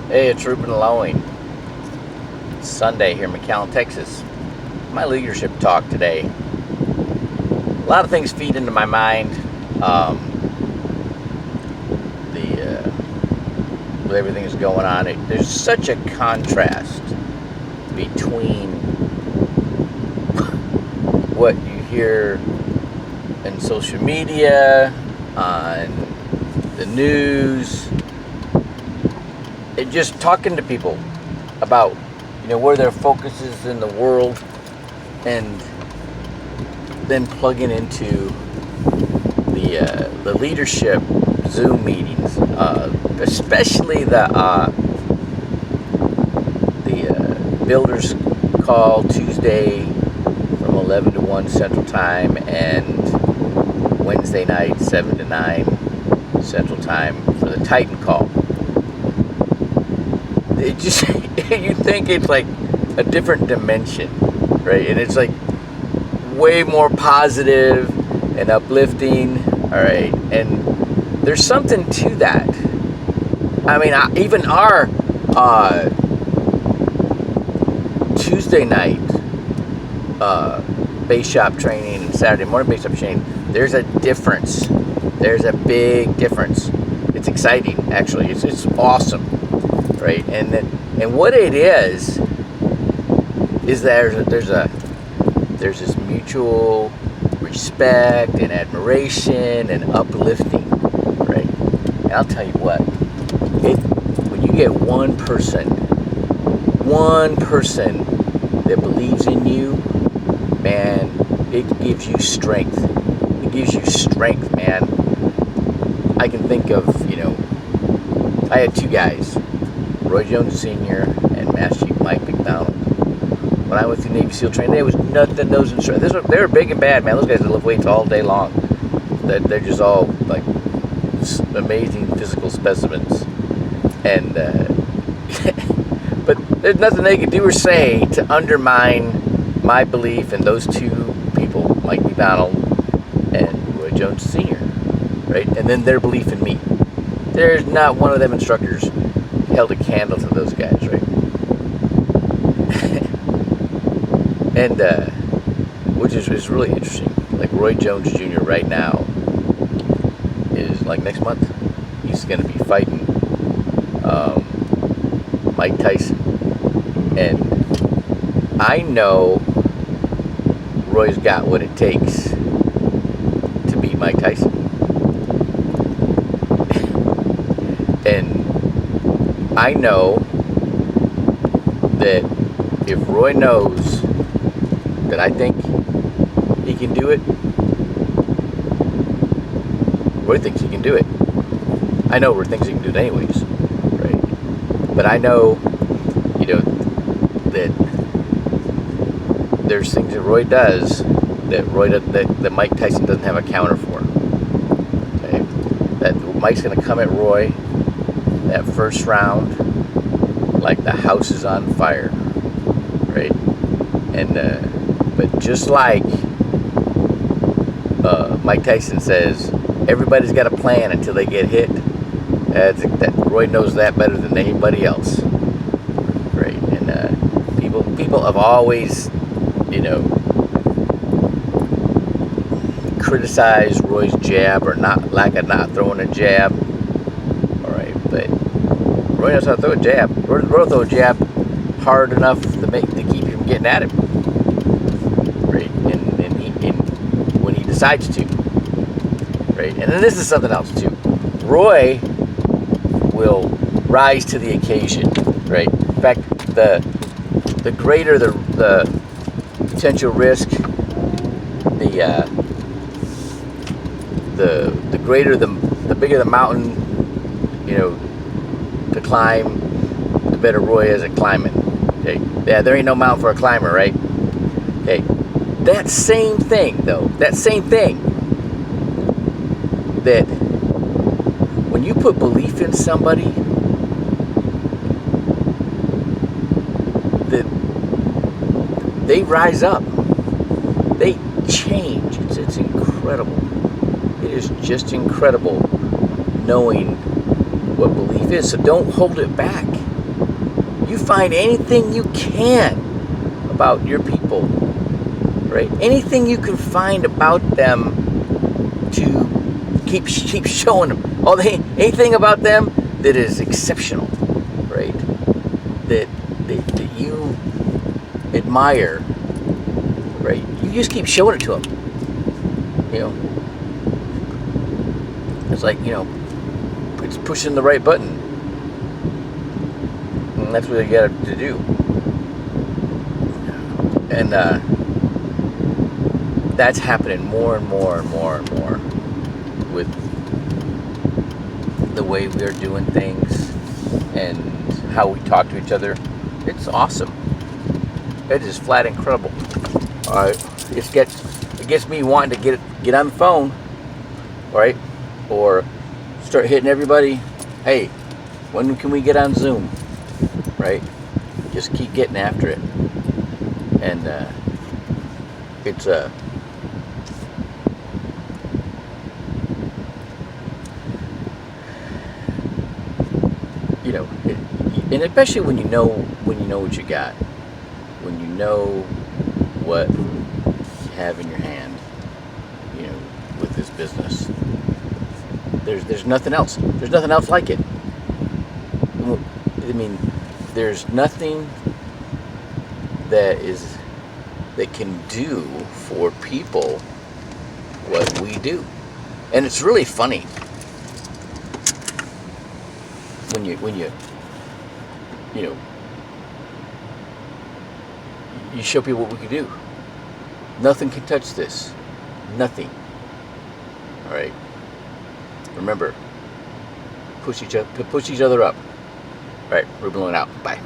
Hey, it's Ruben Lowing. It's Sunday here in McAllen, Texas. My leadership talk today. A lot of things feed into my mind. Um, with everything that's going on, there's such a contrast between what you hear in social media, on the news, and just talking to people about where their focus is in the world, and then plugging into the leadership Zoom meetings, especially the builders call Tuesday from 11 to 1 Central Time, and Wednesday night 7 to 9 Central Time for the Titan call. It just you think it's like a different dimension, right? And it's like way more positive and uplifting, all right? And there's something to that. I mean, even our Tuesday night base shop training and Saturday morning base shop training, there's a difference. There's a big difference. It's exciting, actually. It's awesome, right? And what it is there's this mutual respect and admiration and uplifting, right? And I'll tell you what, when you get one person that believes in you, man, it gives you strength. It gives you strength, man. I can think of, I had two guys, Roy Jones Sr. and Master Chief Mike McDonald. When I went through Navy SEAL training, there was nothing those instructors. They were big and bad, man. Those guys that lift weights all day long. They're just all like amazing physical specimens. And but there's nothing they could do or say to undermine my belief in those two people, Mike McDonald and Roy Jones Sr., right? And then their belief in me. There's not one of them instructors held a candle to those guys, right? And which is really interesting. Like Roy Jones Jr. right now is, like, next month he's going to be fighting Mike Tyson, and I know Roy's got what it takes to beat Mike Tyson. And I know that if Roy knows that I think he can do it, Roy thinks he can do it. I know Roy thinks he can do it anyways, right? But I know, that there's things that Roy does that Mike Tyson doesn't have a counter for. Okay, that Mike's going to come at Roy that first round like the house is on fire, right? And but just like Mike Tyson says, everybody's got a plan until they get hit. That Roy knows that better than anybody else, right? And people have always, criticized Roy's jab or lack of not throwing a jab. All right, but Roy knows how to throw a jab. Roy will throw a jab hard enough to keep you from getting at him, right? And when he decides to, right? And then this is something else too. Roy will rise to the occasion, right? In fact, the greater the potential risk, the greater the bigger the mountain, to climb, the better Roy is at climbing. Okay, yeah, there ain't no mountain for a climber, right? Okay, that same thing, that when you put belief in somebody, that they rise up, they change. It's incredible. It is just incredible knowing what belief is. So don't hold it back. You find anything you can about your people, right? Anything you can find about them to keep showing them. Anything about them that is exceptional, right? That you admire, right? You just keep showing it to them. You know, it's like, it's pushing the right button, and that's what you got to do. And that's happening more and more and more and more with the way we're doing things and how we talk to each other. It's awesome. It is flat incredible. It gets me wanting to get on the phone, right? Or start hitting everybody. Hey, when can we get on Zoom? Right? Just keep getting after it. And it's and especially when you know what you got, when you know what you have in your hand, with this business. There's nothing else. There's nothing else like it. I mean, there's nothing that can do for people what we do. And it's really funny when you show people what we can do. Nothing can touch this. Nothing. All right. Remember, push each other up. All right, we're blowing out. Bye.